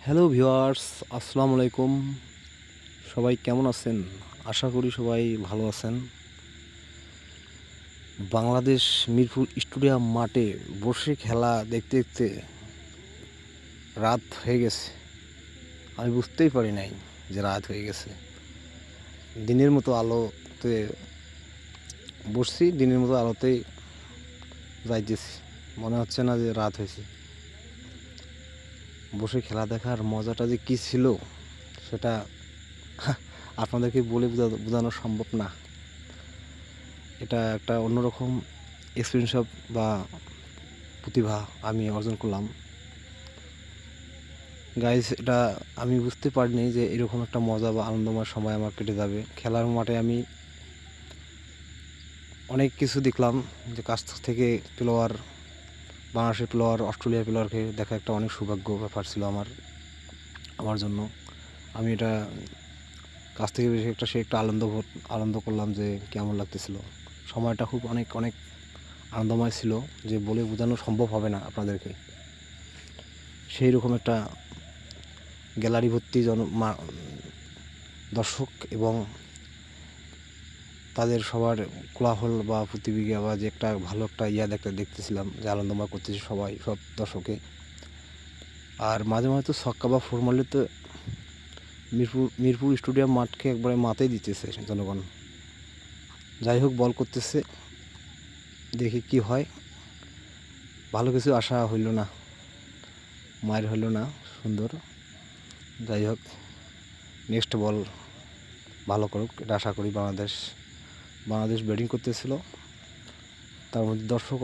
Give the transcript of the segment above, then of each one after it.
Hello viewers, আসসালামু আলাইকুম। সবাই কেমন আছেন? আশা করি সবাই ভালো আছেন। বাংলাদেশ মিরপুর স্টেডিয়াম মাঠে বসে খেলা দেখতে দেখতে রাত হয়ে গেছে। আমি বুঝতেই পারি নাই যে রাত হয়ে গেছে। দিনের মতো আলোতে বসছি, দিনের মতো আলোতেই যাইতেছি। মনে হচ্ছে না যে রাত হয়েছে। বসে খেলা দেখার মজাটা যে কী ছিল সেটা আপনাদেরকে বলে বোঝানো সম্ভব না। এটা একটা অন্যরকম এক্সপিরিয়েন্স বা প্রতিভা আমি অর্জন করলাম। গাইস, এটা আমি বুঝতে পারিনি যে এরকম একটা মজা বা আনন্দময় সময় আমার কেটে যাবে। খেলার মাঠে আমি অনেক কিছু দেখলাম, যে কাছ থেকে প্লেয়ার, বাংলাদেশের প্লেয়ার, অস্ট্রেলিয়ার প্লেয়ারকে দেখা একটা অনেক সৌভাগ্য ব্যাপার ছিল আমার জন্য। আমি এটা কাছ থেকে বেশি একটা আনন্দ করলাম যে কেমন লাগতেছিল। সময়টা খুব অনেক অনেক আনন্দময় ছিল, যে বলে বোঝানো সম্ভব হবে না আপনাদেরকে। সেই রকম একটা গ্যালারি ভর্তি দর্শক এবং তাদের সবার কোলাহল বা প্রতিক্রিয়া বা যে একটা ভালো একটা দেখতেছিলাম, যে আনন্দময় করতেছে সব দর্শকে। আর মাঝে মাঝে তো ছক্কা বা ফোর মারলে তো মিরপুর স্টেডিয়াম মাঠকে একবারে মাথায় দিতেছে জনগণ। যাই হোক, বল করতেছে, দেখি কি হয়। ভালো কিছু আশা হইল না, মায়ের হইল না সুন্দর। যাই হোক, নেক্সট বল ভালো করুক, এটা আশা করি। বাংলাদেশ ব্যাটিং করতেছিল, তার মধ্যে দর্শক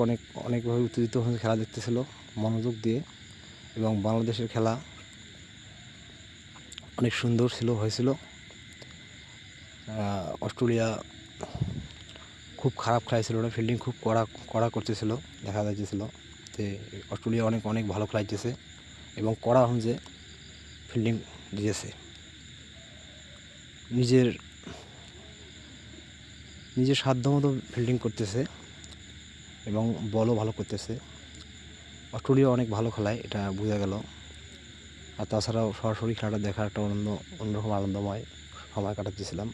অনেকভাবে উত্তেজিত হয়ে খেলা দেখতেছিল মনোযোগ দিয়ে, এবং বাংলাদেশের খেলা অনেক সুন্দর হয়েছিল। অস্ট্রেলিয়া খুব খারাপ খেলাইছিল না, ফিল্ডিং খুব কড়া করতেছিল, দেখা যাচ্ছিল যে অস্ট্রেলিয়া অনেক অনেক ভালো খেলাইতেছে এবং কড়া যে ফিল্ডিং দিয়েছে। নিজের সাধ্যমতো ফিল্ডিং করতেছে এবং বলও ভালো করতেছে। অস্ট্রেলিয়া অনেক ভালো খেলায়, এটা বোঝা গেল। আর তাছাড়াও সরাসরি খেলাটা দেখার একটা অন্যরকম আনন্দময় সময় কাটাতেছিলাম।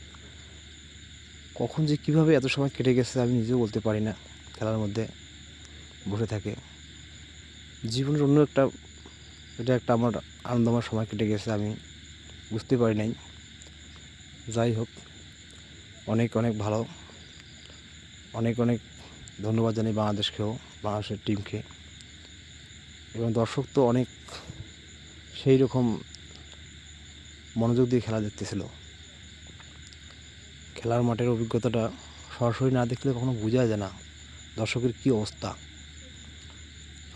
কখন যে কীভাবে এত সময় কেটে গেছে আমি নিজেও বলতে পারি না। খেলার মধ্যে বসে থাকে জীবনের এটা একটা আমার আনন্দময় সময় কেটে গেছে, আমি বুঝতে পারি নাই। যাই হোক, অনেক অনেক ভালো, অনেক অনেক ধন্যবাদ জানাই বাংলাদেশকেও, বাংলাদেশের টিমকে। এবং দর্শক তো অনেক সেই রকম মনোযোগ দিয়ে খেলা দেখতেছিল। খেলার মাঠের অভিজ্ঞতাটা সরাসরি না দেখলে কখনো বোঝা যায় না দর্শকের কী অবস্থা।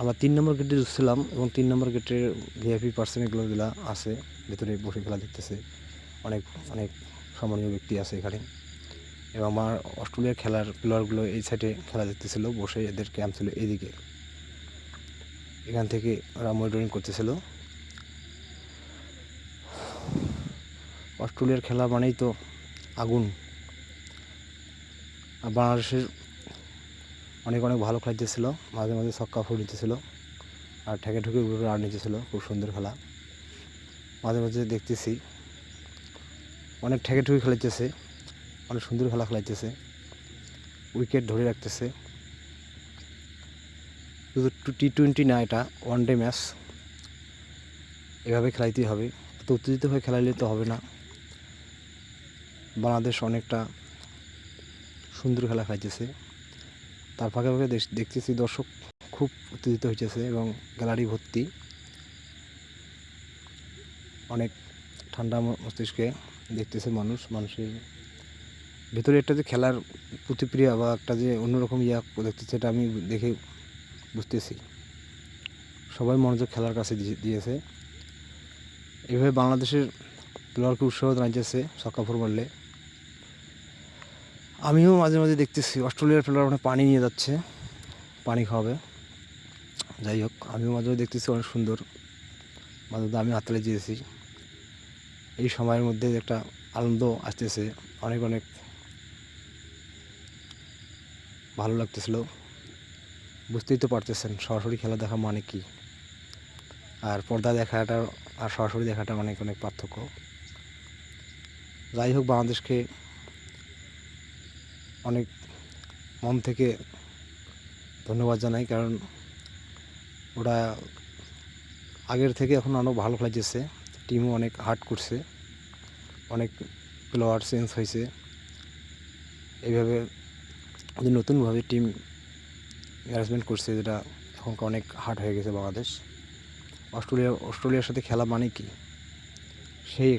আমরা 3 নম্বর গেটে ঢুকছিলাম এবং 3 নম্বর গেটের ভিআইপি পার্সন এগুলো আছে, ভেতরে বসে খেলা দেখতেছে। অনেক অনেক সম্মানীয় ব্যক্তি আছে এখানে। এবং আমার অস্ট্রেলিয়ার খেলার প্লেয়ারগুলো এই সাইডে খেলা দেখতেছিল, বসে এদের ক্যাম্প ছিল এইদিকে। এখান থেকে ওরা মনিটরিং করতেছিল। অস্ট্রেলিয়ার খেলা মানেই তো আগুন। আর বাংলাদেশের অনেক অনেক ভালো খেলতেছিল, মাঝে মাঝে ছক্কা ফুল নিতেছিল আর ঠেকে ঠুকে উপরে রান নিতেছিল। খুব সুন্দর খেলা। মাঝে মাঝে দেখতেছি অনেক ঠেকে ঠুকে খেলাইতেছে, অনেক সুন্দর খেলা খেলাইতেছে, উইকেট ধরে রাখতেছে। শুধু T20 না, এটা ওয়ান ডে ম্যাচ, এভাবে খেলাইতেই হবে। এত উত্তেজিত হয়ে খেলাইলে তো হবে না। বাংলাদেশ অনেকটা সুন্দর খেলা খেলাইতেছে, তার ফাঁকে ফাঁকে দেখতেছি দর্শক খুব উত্তেজিত হইতেছে এবং গ্যালারি ভর্তি। অনেক ঠান্ডা মস্তিষ্কে দেখতেছে মানুষের ভেতরে একটা যে খেলার প্রতিক্রিয়া বা একটা যে অন্যরকম দেখতেছে, এটা আমি দেখে বুঝতেছি। সবাই মনোযোগ খেলার কাছে দিয়েছে। এভাবে বাংলাদেশের প্লেয়ারকে উৎসাহ জানাইতেছে ছক্কা ফোর মারলে। আমিও মাঝে মাঝে দেখতেছি অস্ট্রেলিয়ার প্লেয়ার অনেক পানি নিয়ে যাচ্ছে, পানি খাওয়াবে। যাই হোক, আমিও মাঝে মাঝে দেখতেছি অনেক সুন্দর, মাঝে মাঝে আমি হাততালি দিয়েছি। এই সময়ের মধ্যে একটা আনন্দ আসতেছে, অনেক অনেক ভালো লাগতেছিল। বুঝতেই তো পারতেছেন সরাসরি খেলা দেখা মানে কি। আর পর্দা দেখাটা আর সরাসরি দেখাটা অনেক অনেক পার্থক্য। যাই হোক, বাংলাদেশকে অনেক মন থেকে ধন্যবাদ জানাই, কারণ ওরা আগের থেকে এখন অনেক ভালো খেলতেছে, টিমও অনেক হার্ড করছে, অনেক প্লেয়ার চেঞ্জ হয়েছে। এইভাবে যে নতুনভাবে টিম ম্যানেজমেন্ট করছে, যেটা এখন অনেক হার্ড হয়ে গেছে বাংলাদেশ। অস্ট্রেলিয়ার সাথে খেলা মানে কি, সেই